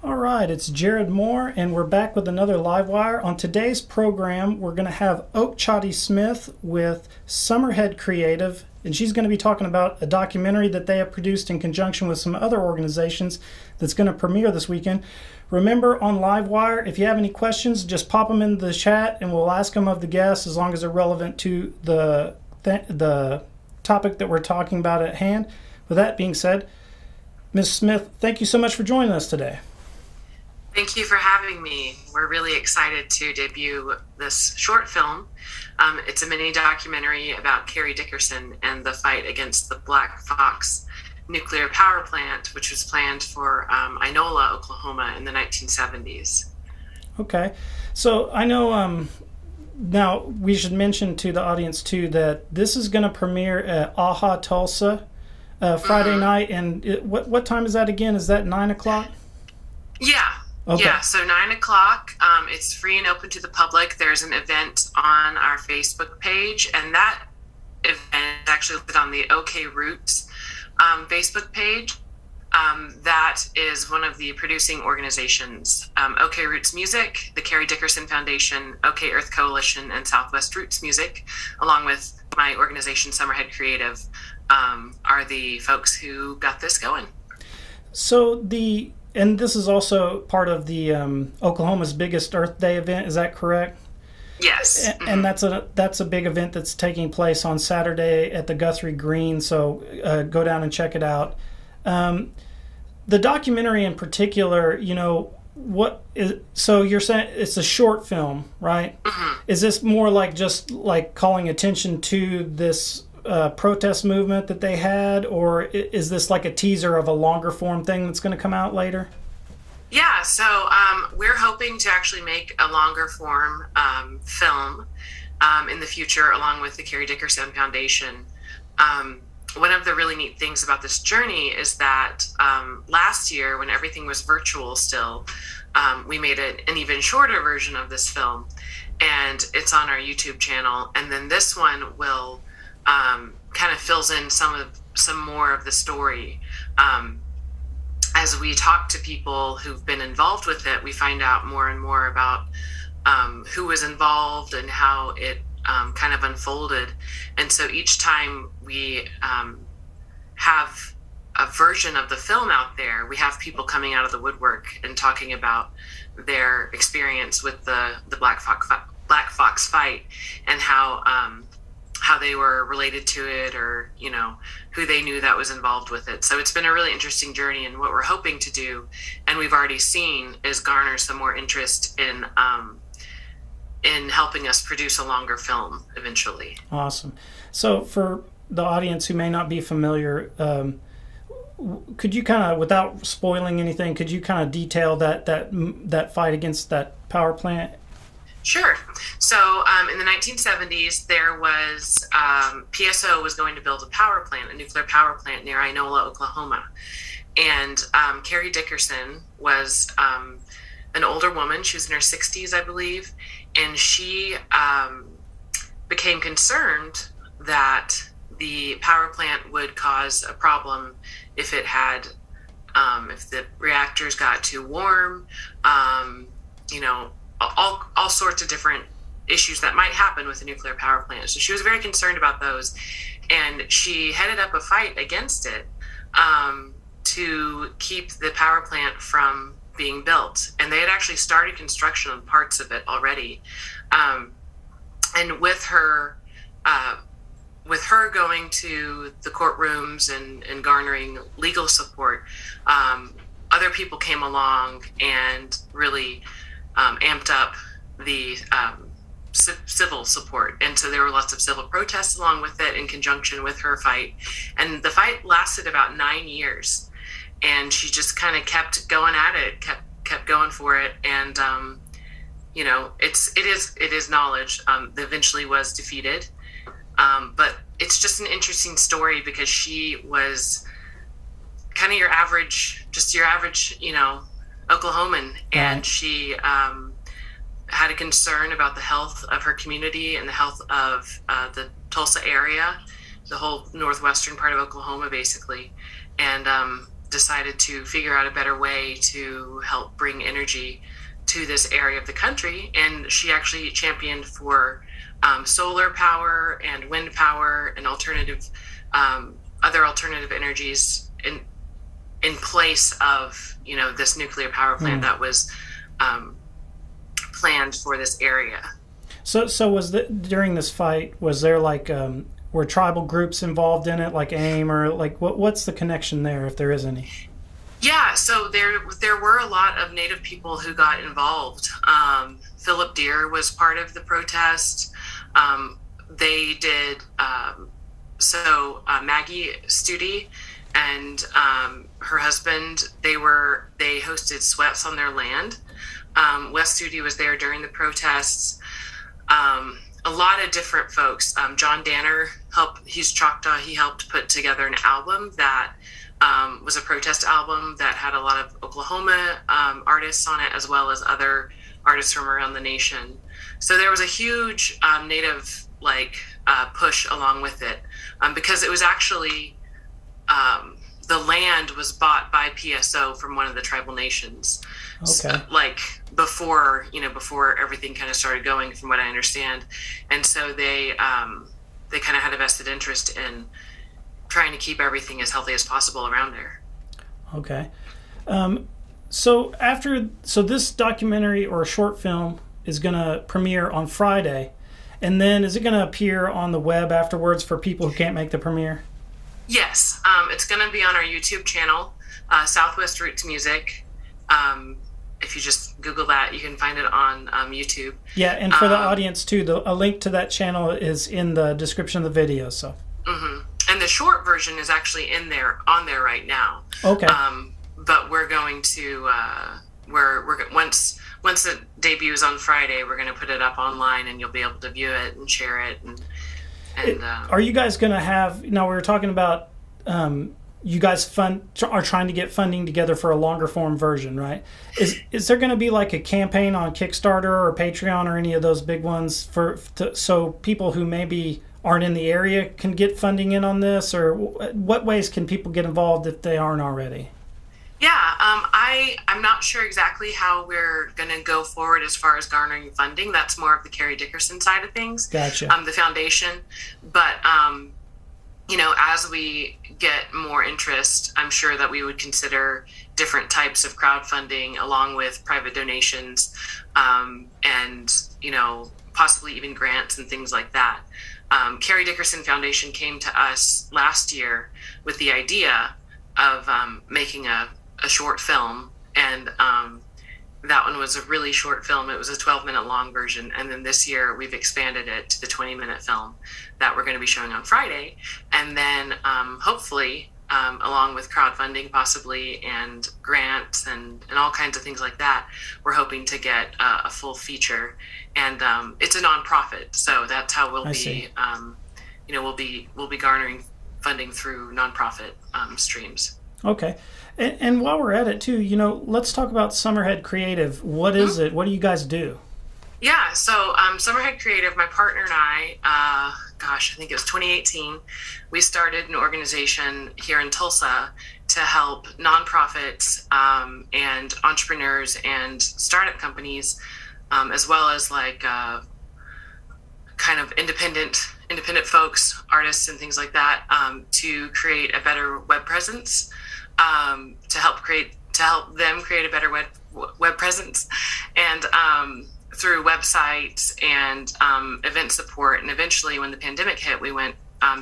All right, it's Jared Moore, and we're back with another Live Wire. On today's program, we're going to have Okcate Smith with Summerhead Creative, and she's going to be talking about a documentary that they have produced in conjunction with some other organizations that's going to premiere this weekend. Remember, on Live Wire, if you have any questions, just pop them in the chat, and we'll ask them of the guests as long as they're relevant to the topic that we're talking about at hand. With that being said, Ms. Smith, thank you so much for joining us today. Thank you for having me. We're really excited to debut this short film. It's a mini documentary about Carrie Dickerson and the fight against the Black Fox nuclear power plant, which was planned for Inola, Oklahoma in the 1970s. Okay. So I know now we should mention to the audience too that this is going to premiere at Ahha Tulsa Friday night. And what time is that again? Is that 9 o'clock? Yeah. Okay. Yeah, so 9 o'clock. It's free and open to the public. There's an event on our Facebook page, and that event is actually on the OK Roots Facebook page. That is one of the producing organizations, OK Roots Music, the Carrie Dickerson Foundation, OK Earth Coalition, and Southwest Roots Music, along with my organization, Summerhead Creative, are the folks who got this going. So and this is also part of the Oklahoma's biggest Earth Day event. Is that correct? Yes. And that's a big event that's taking place on Saturday at the Guthrie Green. So go down and check it out. The documentary in particular, so you're saying it's a short film, right? Mm-hmm. Is this more like just like calling attention to this protest movement that they had, or is this like a teaser of a longer form thing that's going to come out later? Yeah, so we're hoping to actually make a longer form film in the future, along with the Carrie Dickerson Foundation. One of the really neat things about this journey is that last year, when everything was virtual still, we made an even shorter version of this film, and it's on our YouTube channel. And then this one will kind of fills in some more of the story. As we talk to people who've been involved with it, we find out more and more about who was involved and how it kind of unfolded. And so each time we have a version of the film out there, we have people coming out of the woodwork and talking about their experience with the Black Fox fight, and how they were related to it, or who they knew that was involved with it. So it's been a really interesting journey, and what we're hoping to do, and we've already seen, is garner some more interest in helping us produce a longer film eventually. Awesome. So for the audience who may not be familiar, could you kind of, without spoiling anything, could you kind of detail that fight against that power plant? Sure. So in the 1970s, there was PSO was going to build a nuclear power plant near Inola, Oklahoma. And Carrie Dickerson was an older woman. She was in her 60s, I believe. And she became concerned that the power plant would cause a problem if it had, if the reactors got too warm, all sorts of different issues that might happen with a nuclear power plant. So she was very concerned about those, and she headed up a fight against it to keep the power plant from being built. And they had actually started construction on parts of it already. And with her going to the courtrooms and garnering legal support, other people came along and really amped up the civil support. And so there were lots of civil protests along with it in conjunction with her fight. And the fight lasted about 9 years. And she just kind of kept going at it, kept going for it. And, it is knowledge that eventually was defeated. But it's just an interesting story because she was kind of your average, Oklahoman, and she had a concern about the health of her community and the health of the Tulsa area, the whole northwestern part of Oklahoma, basically. And decided to figure out a better way to help bring energy to this area of the country. And she actually championed for solar power and wind power and alternative other alternative energies in place of, you know, this nuclear power plant that was planned for this area. So was during this fight, was there like were tribal groups involved in it, like AIM, or like what's the connection there, if there is any? Yeah, so there were a lot of Native people who got involved. Philip Deere was part of the protest. They did Maggie Studi and her husband, they hosted sweats on their land. Wes Studi was there during the protests. A lot of different folks. John Danner he's Choctaw. He helped put together an album that was a protest album that had a lot of Oklahoma artists on it, as well as other artists from around the nation. So there was a huge Native push along with it, because it was actually the land was bought by PSO from one of the tribal nations. Okay. Before everything kind of started going, from what I understand, and so they kind of had a vested interest in trying to keep everything as healthy as possible around there. Okay. So this documentary or short film is going to premiere on Friday, and then is it going to appear on the web afterwards for people who can't make the premiere? Yes, it's going to be on our YouTube channel, Southwest Roots Music. If you just Google that, you can find it on YouTube. Yeah, and for the audience too, a link to that channel is in the description of the video. So. Mm-hmm. And the short version is actually on there right now. Okay. But we're going to once it debuts on Friday, we're going to put it up online, and you'll be able to view it and share it. Are you guys going to have? Now we were talking about you guys are trying to get funding together for a longer form version, right? Is there going to be like a campaign on Kickstarter or Patreon or any of those big ones so people who maybe aren't in the area can get funding in on this, or what ways can people get involved if they aren't already? Yeah, I'm not sure exactly how we're going to go forward as far as garnering funding. That's more of the Carrie Dickerson side of things. Gotcha. The foundation. But, as we get more interest, I'm sure that we would consider different types of crowdfunding along with private donations, and, possibly even grants and things like that. Carrie Dickerson Foundation came to us last year with the idea of making a short film, and that one was a really short film. It was a 12-minute long version, and then this year we've expanded it to the 20-minute film that we're going to be showing on Friday, and then hopefully along with crowdfunding possibly and grants and all kinds of things like that, we're hoping to get a full feature. And it's a nonprofit, so that's how we'll be garnering funding through nonprofit streams. Okay. And while we're at it too, let's talk about Summerhead Creative. What is it? What do you guys do? Yeah, so Summerhead Creative, my partner and I, I think it was 2018, we started an organization here in Tulsa to help nonprofits and entrepreneurs and startup companies, as well as kind of independent folks, artists and things like that, to create a better web presence, to help them create a better web presence, and through websites and event support. And eventually, when the pandemic hit, we went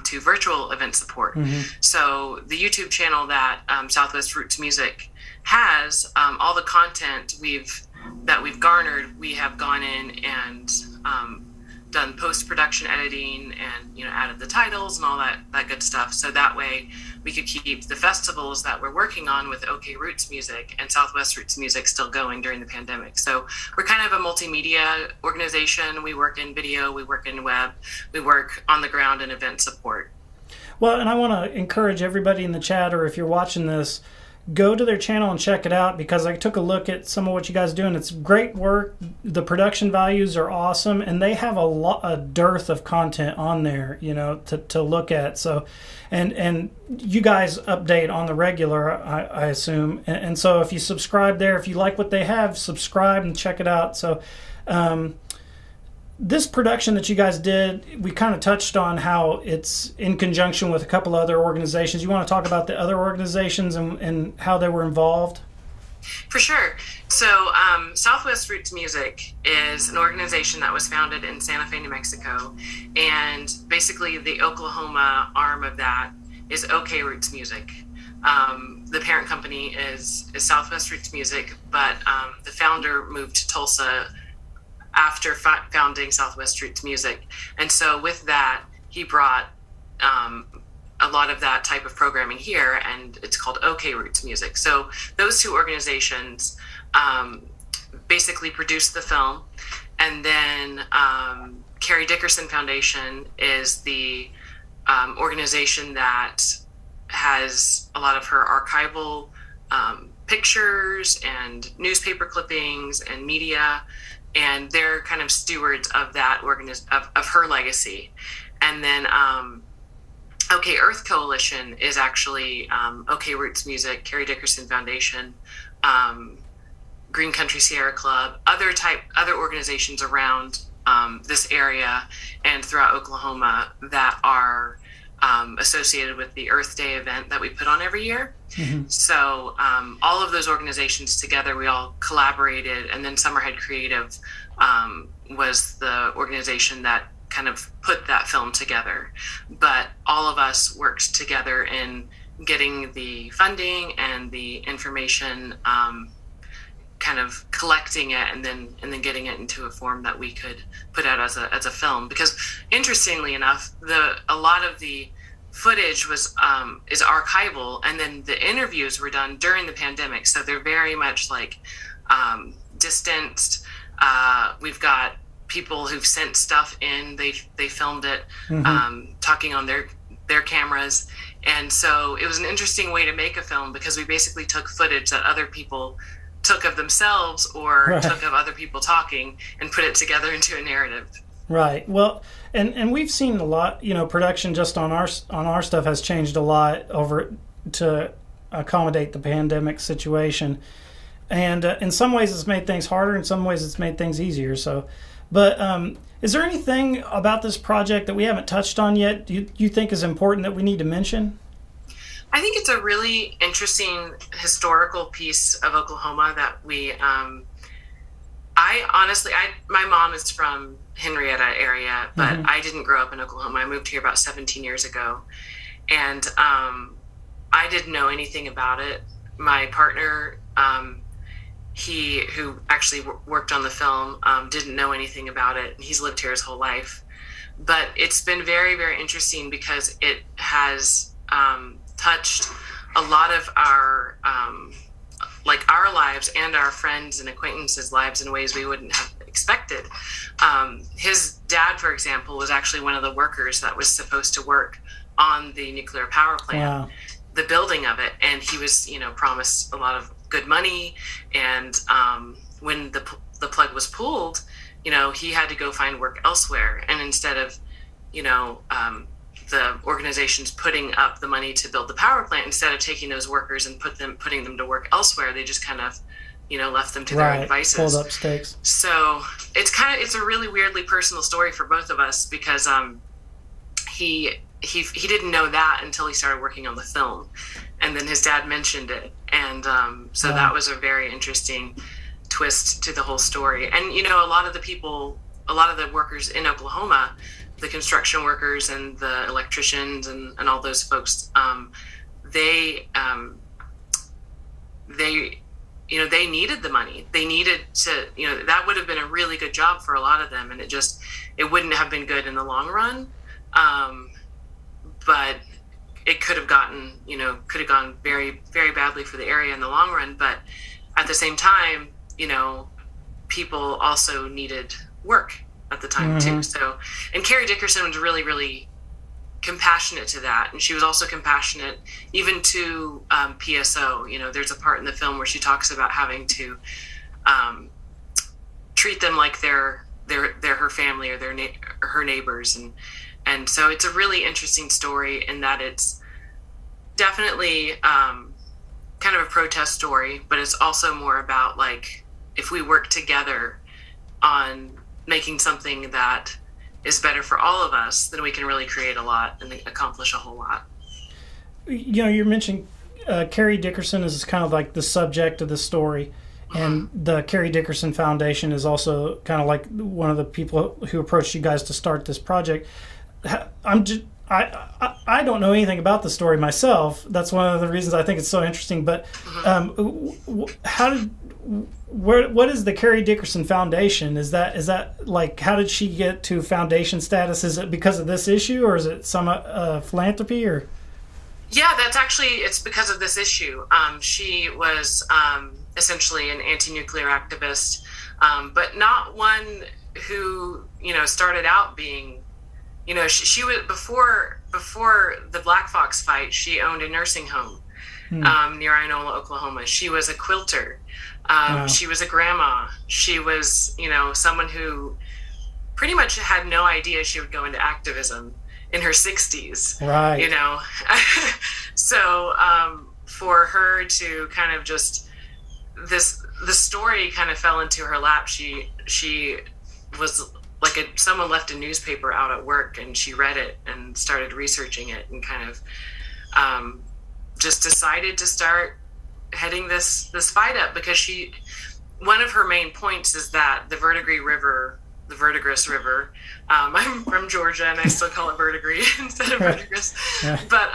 to virtual event support. Mm-hmm. So the YouTube channel that Southwest Roots Music has, all the content that we've garnered, we have gone in and done post-production editing and added the titles and all that good stuff, so that way we could keep the festivals that we're working on with OK Roots Music and Southwest Roots Music still going during the pandemic. So we're kind of a multimedia organization. We work in video, we work in web, we work on the ground in event support. Well, and I want to encourage everybody in the chat, or if you're watching this, go to their channel and check it out, because I took a look at some of what you guys do, and it's great work. The production values are awesome, and they have a dearth of content on there, to look at. So, and you guys update on the regular, I assume. And so if you subscribe there, if you like what they have, subscribe and check it out. So, this production that you guys did, we kind of touched on how it's in conjunction with a couple other organizations. You want to talk about the other organizations and how they were involved? For sure. So Southwest Roots Music is an organization that was founded in Santa Fe, New Mexico. And basically the Oklahoma arm of that is OK Roots Music. The parent company is Southwest Roots Music, but the founder moved to Tulsa after founding Southwest Roots Music. And so with that, he brought a lot of that type of programming here, and it's called OK Roots Music. So those two organizations basically produced the film. And then Carrie Dickerson Foundation is the organization that has a lot of her archival pictures and newspaper clippings and media, and they're kind of stewards of that of her legacy. And then OK Earth Coalition is actually OK Roots Music, Carrie Dickerson Foundation, Green Country Sierra Club, other organizations around this area and throughout Oklahoma that are associated with the Earth Day event that we put on every year. Mm-hmm. So all of those organizations together, we all collaborated, and then Summerhead Creative was the organization that kind of put that film together. But all of us worked together in getting the funding and the information, kind of collecting it, and then getting it into a form that we could put out as a film. Because interestingly enough, a lot of the footage is archival, and then the interviews were done during the pandemic, so they're very much like distanced. We've got people who've sent stuff in, they filmed it, mm-hmm. Talking on their cameras. And so it was an interesting way to make a film, because we basically took footage that other people took of themselves or right. took of other people talking and put it together into a narrative. Right. Well, and we've seen a lot, production just on our stuff has changed a lot over to accommodate the pandemic situation. And in some ways it's made things harder, in some ways it's made things easier. So, but is there anything about this project that we haven't touched on yet you think is important that we need to mention? I think it's a really interesting historical piece of Oklahoma that we, my mom is from Henrietta area, but mm-hmm. I didn't grow up in Oklahoma. I moved here about 17 years ago, and I didn't know anything about it. My partner, who actually worked on the film, didn't know anything about it. He's lived here his whole life. But it's been very, very interesting, because it has touched a lot of our lives and our friends and acquaintances' lives in ways we wouldn't have expected. His dad, for example, was actually one of the workers that was supposed to work on the nuclear power plant, wow. the building of it, and he was, promised a lot of good money. And when the plug was pulled, he had to go find work elsewhere. And instead of, the organizations putting up the money to build the power plant, instead of taking those workers and putting them to work elsewhere, they just kind of, left them to their own devices. Pulled up stakes. So it's a really weirdly personal story for both of us, because he didn't know that until he started working on the film, and then his dad mentioned it, and so wow. that was a very interesting twist to the whole story. And a lot of the workers in Oklahoma, the construction workers and the electricians and all those folks, they needed the money. They needed to, that would have been a really good job for a lot of them, and it wouldn't have been good in the long run. But it could have gone very, very badly for the area in the long run. But at the same time, people also needed work at the time, mm-hmm. too. So, and Carrie Dickerson was really, really compassionate to that. And she was also compassionate even to PSO. You know, there's a part in the film where she talks about having to treat them like they're her family or her neighbors. And so it's a really interesting story in that it's definitely kind of a protest story, but it's also more about, like, if we work together on making something that is better for all of us, then we can really create a lot and accomplish a whole lot. You know, you mentioned Carrie Dickerson is kind of like the subject of the story, and the Carrie Dickerson Foundation is also kind of like one of the people who approached you guys to start this project. I don't know anything about the story myself. That's one of the reasons I think it's so interesting. But what is the Carrie Dickerson Foundation? Is that like, how did she get to foundation status? Is it because of this issue, or is it some philanthropy, or? Yeah, it's because of this issue. She was essentially an anti-nuclear activist, but not one who, you know, started out being, you know, she was before the Black Fox fight, she owned a nursing home near Inola, Oklahoma. She was a quilter. Wow. She was a grandma. She was, you know, someone who pretty much had no idea she would go into activism in her 60s. Right. You know, so for her to kind of just the story kind of fell into her lap. She was like someone left a newspaper out at work, and she read it and started researching it, and kind of just decided to start heading this fight up, because one of her main points is that the Verdigris River. I'm from Georgia, and I still call it Verdigris instead of Verdigris. Yeah. But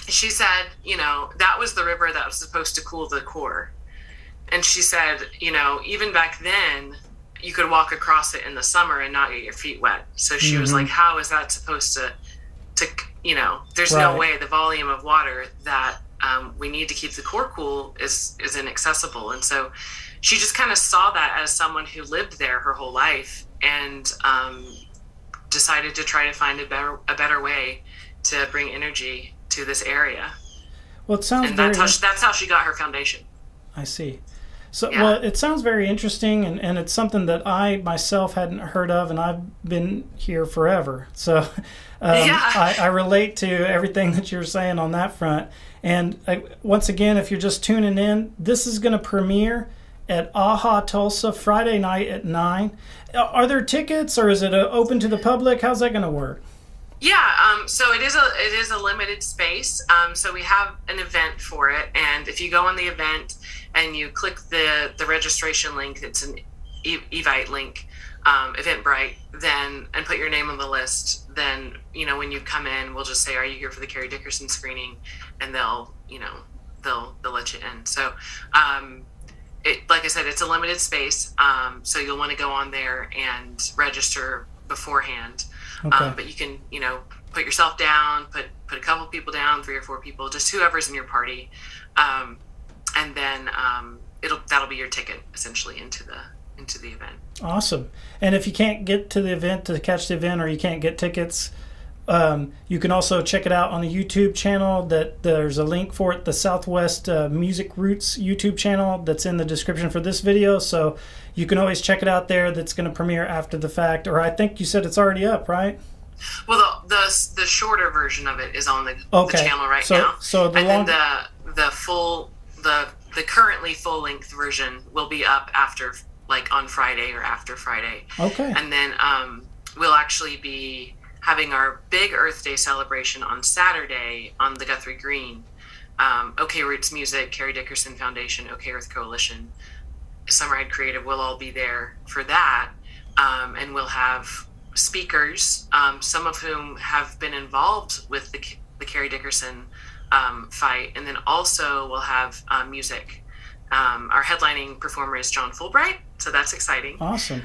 she said, you know, that was the river that was supposed to cool the core. And she said, you know, even back then, you could walk across it in the summer and not get your feet wet. So she was like, how is that supposed to you know, there's no way the volume of water that we need to keep the core cool is inaccessible. And so she just kind of saw that as someone who lived there her whole life, and decided to try to find a better way to bring energy to this area. Well, it sounds that's how she got her foundation. I see. So, yeah. Well, it sounds very interesting, and it's something that I myself hadn't heard of, and I've been here forever. So I relate to everything that you're saying on that front. And once again, if you're just tuning in, this is going to premiere at Ahha Tulsa Friday night at 9. Are there tickets, or is it open to the public? How's that going to work? Yeah, so it is a limited space. So we have an event for it, and if you go on the event and you click the registration link, it's an Evite link, Eventbrite, then, and put your name on the list, then, you know, when you come in, we'll just say, are you here for the Carrie Dickerson screening? And they'll let you in. So, like I said, it's a limited space. So you'll want to go on there and register beforehand. Okay. But you can, you know, put yourself down, put a couple people down, 3 or 4 people, just whoever's in your party. And then that'll be your ticket essentially into the event. Awesome. And if you can't get to the event to catch the event, or you can't get tickets, you can also check it out on the YouTube channel. That there's a link for it, the Southwest Music Roots YouTube channel that's in the description for this video. So you can always check it out there. That's going to premiere after the fact, or I think you said it's already up, right? Well, the shorter version of it is on the channel right now. So then the currently full length version will be up after, like, on Friday or after Friday. Okay. And then we'll actually be having our big Earth Day celebration on Saturday on the Guthrie Green. OK Roots Music, Carrie Dickerson Foundation, OK Earth Coalition, Summerhead Creative will all be there for that. And we'll have speakers, some of whom have been involved with the Carrie Dickerson fight. And then also we'll have music. Our headlining performer is John Fulbright, so that's exciting. Awesome.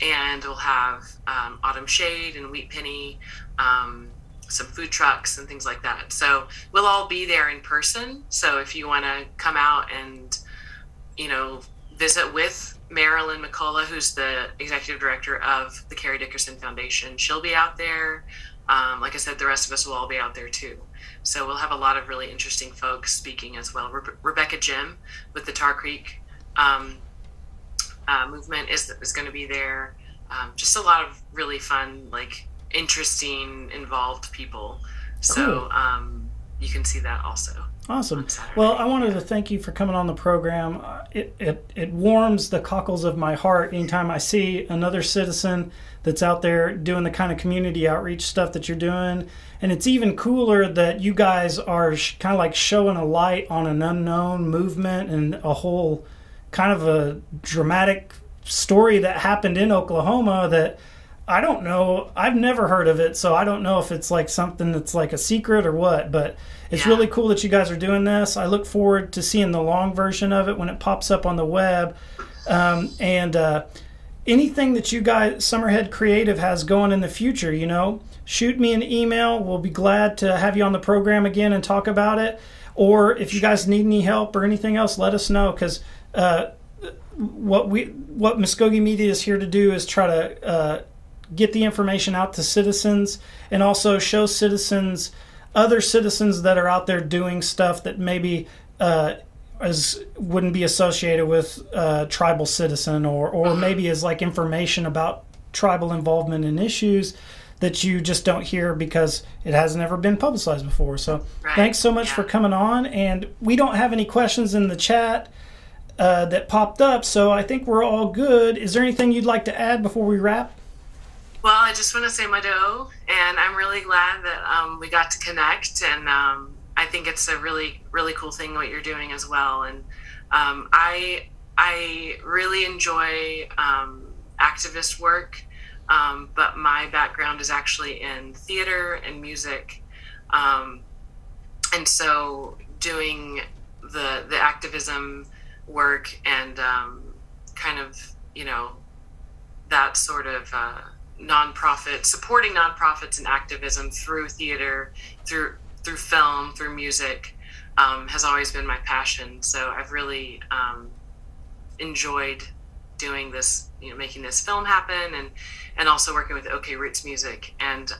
And we'll have Autumn Shade and Wheat Penny, some food trucks and things like that. So we'll all be there in person. So if you want to come out and, you know, visit with Marilyn McCullough, who's the executive director of the Carrie Dickerson Foundation, she'll be out there. like I said, the rest of us will all be out there too. So we'll have a lot of really interesting folks speaking as well. Rebecca Jim with the Tar Creek movement is going to be there. Just a lot of really fun, like interesting, involved people. So you can see that also. Awesome. Well, I wanted to thank you for coming on the program. It warms the cockles of my heart anytime I see another citizen that's out there doing the kind of community outreach stuff that you're doing. And it's even cooler that you guys are kind of like showing a light on an unknown movement and a whole kind of a dramatic story that happened in Oklahoma that I don't know. I've never heard of it, so I don't know if it's like something that's like a secret or what, but it's really cool that you guys are doing this. I look forward to seeing the long version of it when it pops up on the web. Anything that you guys, Summerhead Creative, has going in the future, you know, shoot me an email. We'll be glad to have you on the program again and talk about it. Or if you guys need any help or anything else, let us know, because what Mvskoke Media is here to do is try to get the information out to citizens and also show citizens, other citizens that are out there doing stuff that maybe wouldn't be associated with tribal citizen or maybe is like information about tribal involvement in issues that you just don't hear because it hasn't ever been publicized before. So thanks so much for coming on. And we don't have any questions in the chat that popped up, so I think we're all good. Is there anything you'd like to add before we wrap? Well, I just want to say Mado, and I'm really glad that we got to connect, and I think it's a really, really cool thing what you're doing as well. And I really enjoy activist work, but my background is actually in theater and music, and so doing the activism work and kind of, you know, that sort of nonprofit, supporting nonprofits and activism through theater, through film, through music, has always been my passion. So I've really enjoyed doing this, you know, making this film happen, and also working with OK Roots Music. And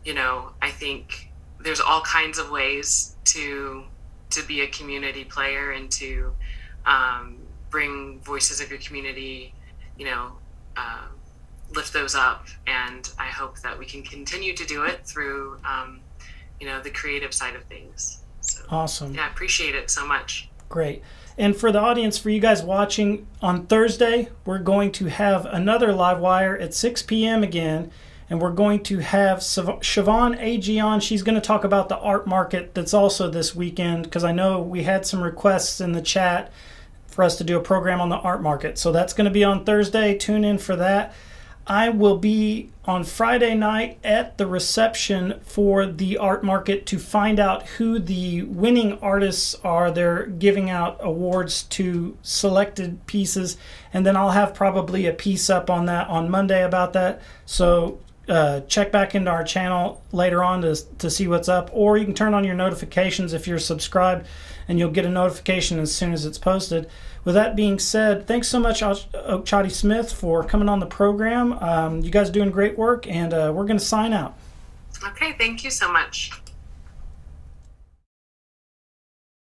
you know, I think there's all kinds of ways to be a community player and to bring voices of your community, you know, lift those up. And I hope that we can continue to do it through, you know, the creative side of things. So, awesome. Yeah, I appreciate it so much. Great. And for the audience, for you guys watching, on Thursday, we're going to have another live wire at 6 p.m. again. And we're going to have Siobhan Agee on. She's going to talk about the art market that's also this weekend, because I know we had some requests in the chat for us to do a program on the art market. So that's going to be on Thursday. Tune in for that. I will be on Friday night at the reception for the art market to find out who the winning artists are. They're giving out awards to selected pieces, and then I'll have probably a piece up on that on Monday about that. So check back into our channel later on to see what's up, or you can turn on your notifications if you're subscribed, and you'll get a notification as soon as it's posted. With that being said, thanks so much, Okcate Smith, for coming on the program. You guys are doing great work, and we're going to sign out. Okay, thank you so much.